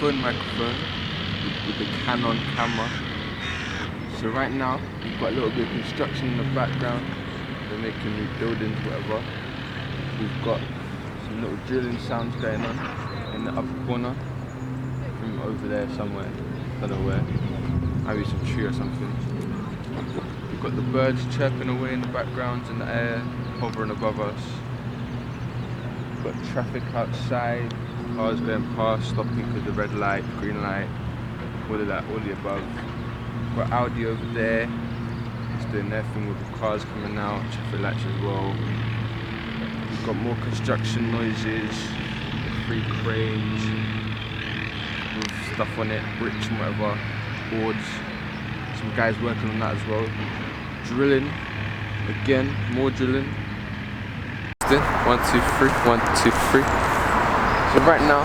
phone microphone with the Canon camera. So right now, we've got a little bit of construction in the background. They're making new buildings, whatever. We've got some little drilling sounds going on in the upper corner. From over there somewhere, I don't know where. Maybe some tree or something. We've got the birds chirping away in the background, in the air, hovering above us. We've got traffic outside, cars going past, stopping because of the red light, green light, all of that, all the above. We've got Audi over there, it's doing their thing with the cars coming out, traffic lights as well. We've got more construction noises, 3 cranes, with stuff on it, bricks and whatever, boards. Some guys working on that as well. Drilling, again, more drilling. 1, 2, 3, 1, 2, 3. So right now,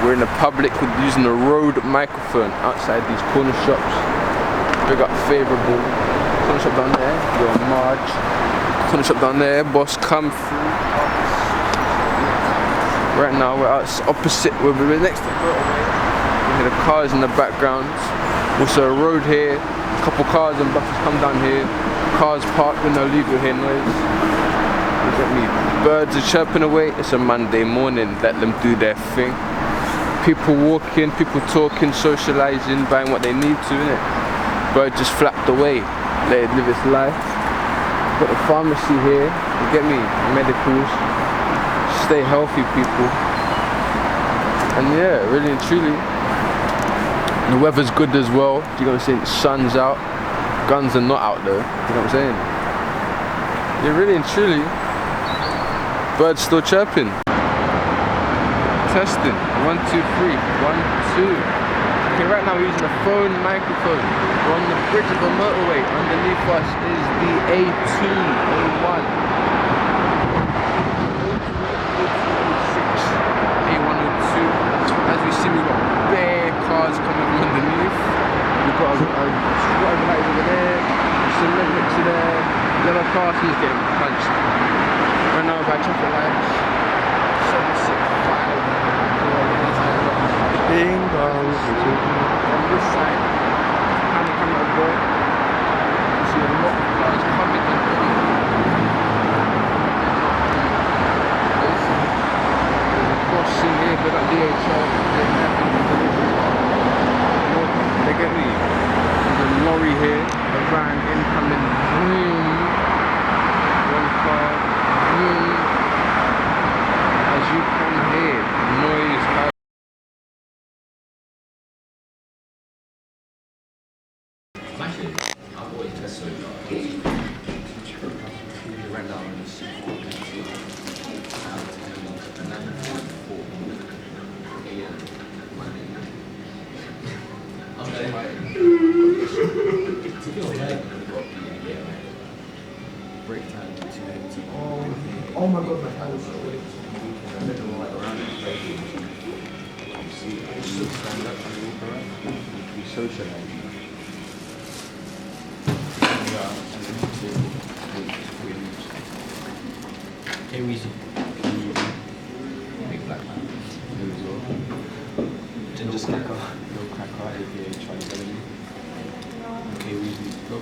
we're in the public using the Rode microphone outside these corner shops. Big up Favourable. Corner shop down there, your Marge. Corner shop down there, boss, come through. Right now, we're out opposite, we're next to the motorway. You hear the cars in the background. Also a road here, a couple cars and buses come down here. Cars parked with no legal here noise. Look at me. Birds are chirping away. It's a Monday morning. Let them do their thing. People walking, people talking, socializing, buying what they need to, innit? Bird just flapped away. Let it live its life. Got the pharmacy here. You get me? Medicals. Stay healthy, people. And yeah, really and truly. The weather's good as well. You know what I'm saying? The sun's out. Guns are not out though. You know what I'm saying? Yeah, really and truly. Birds still chirping. Testing. 1, 2, 3. 1, 2. Okay, right now we're using a phone microphone. We're on the bridge of a motorway. Underneath us is the A201. A102. As we see, we've got bare cars coming from underneath. We've got a squad of lights over there. Cement next to there. The other car is getting punched. Right now by traffic lights, 765. Ding dong. On this side, kind of coming over. You see a lot of cars coming and going. There's a crossing here, but at DHL, they get me. There's a lorry here, a van incoming. One car. As you can hear, noise. Right now in the break time. Oh my god, my hand is so weak. I don't know right around it. See, just stand up and walk around. We socialize. Hey, Weezy. Big black man. Ginger Scarecrow. No cracker, aka Charlie Bellamy. Okay, Weezy. Go.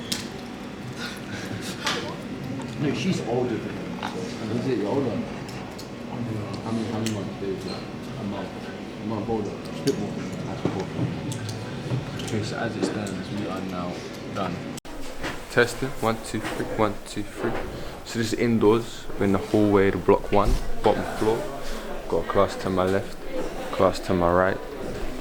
No, she's older than him. So. Is it older? How many months is it? A month older. A bit more than that. Okay, so as it stands, we are now done. Testing. 1, 2, 3. 1, 2, 3. So this is indoors. We're in the hallway to block 1, bottom floor. Got a class to my left, class to my right.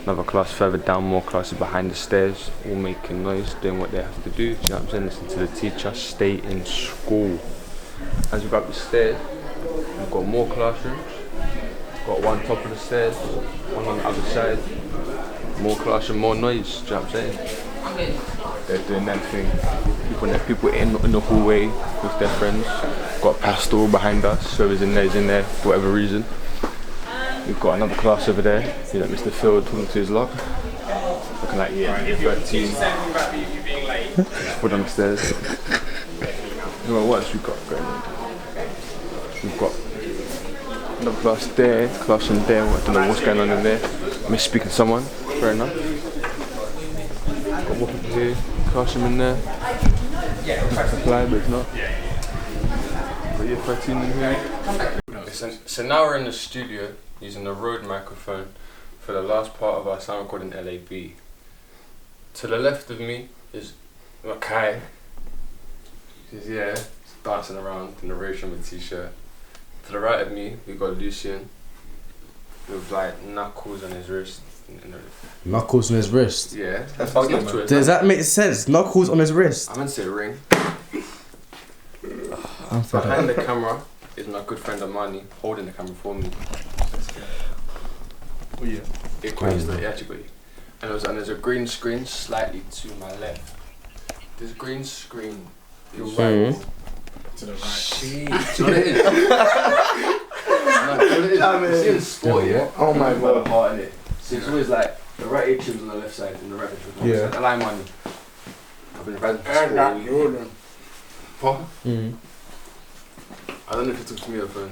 Another class further down, more classes behind the stairs, all making noise, doing what they have to do. You know what I'm saying? Listen to the teacher, stay in school. As we go up the stairs, we've got more classrooms. Got one top of the stairs, one on the other side. More classroom, more noise. Do you know what I'm saying? They're doing their thing. People in the hallway with their friends. Got pastoral behind us, whoever's in there for whatever reason. We've got another class over there. You know, Mr. Field talking to his log. Looking like year 13. Put on the stairs. What else we've got going on? We've got another class there, classroom there. I don't know what's going on in there. I'm speaking to someone. fair enough. Got more people here, crush them in there. Supply, but it's not. But yeah, 13 in here. So now we're in the studio using the Rode microphone for the last part of our sound recording LAB. To the left of me is Makai. He's dancing around in the Ration with t-shirt. To the right of me, we got Lucien with like knuckles on his wrist. Knuckles on his wrist? Yeah, that's how I get to it. Does that make sense? Knuckles on his wrist? I meant to say ring. Behind the camera is my good friend Amani holding the camera for me. Oh yeah. He actually got you. And there's a green screen slightly to my left. This green screen is right to the right. Shit. Do you know what it is? No, do you know what it is? You see in sport, yeah? Oh my god. Part in it. So it's always like the right atrium's on the left side and the right atrium's on the left side. I like money. I've been riding for sport. What? I don't know if you took to me on the phone.